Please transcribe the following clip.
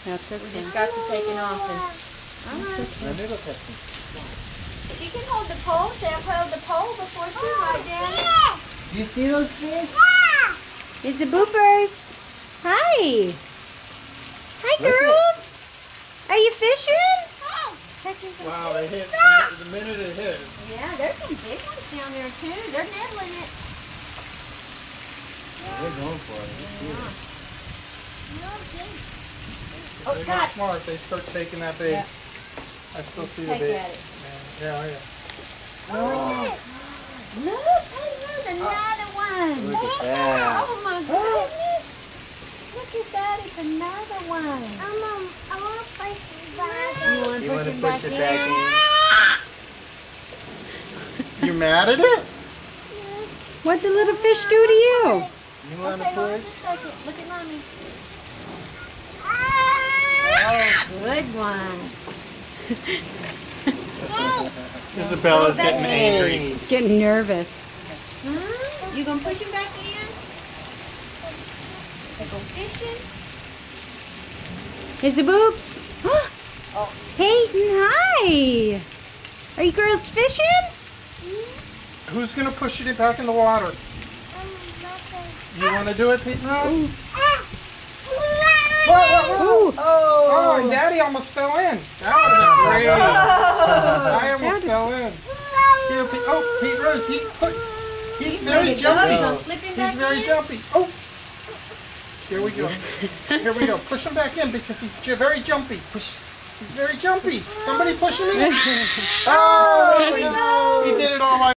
That's okay. We just got to take it off. And, she can hold the pole. Say I've held the pole before too, right, Daddy? Do you see those fish? It's the boopers. Hi. Hi, girls. Are you fishing? Catching some Wow, fish. they hit the minute it hit. Yeah, there's some big ones down there too. They're nibbling it. They're going for it. Oh, They're God. not smart. They start taking that bait. Yeah. I still see the Take bait. at it. Yeah, yeah. Oh. Look, hey, there's another one. Look at that. Oh my goodness. Look at that, it's another one. I want to play some You want to You push want to it push it back in? You mad at it? What'd the little fish do to you? You want to Okay, hold on push? just a second. Look at Mommy. Oh, Good one. Isabella's getting angry. She's getting nervous. Huh? You gonna push him back in? They go fishing? Is the boobs? Peyton, hi. Are you girls fishing? Who's gonna push it back in the water? You want to do it, Pete Rose? Ooh. Oh, and Daddy almost fell in. That would have been great. I almost fell in. Here, Pete. Oh, Pete Rose, he's very jumpy. He's very jumpy. Oh, here we go. Here we go. Push him back in because he's very jumpy. Push. He's very jumpy. Somebody push him in. Oh, he did it all right.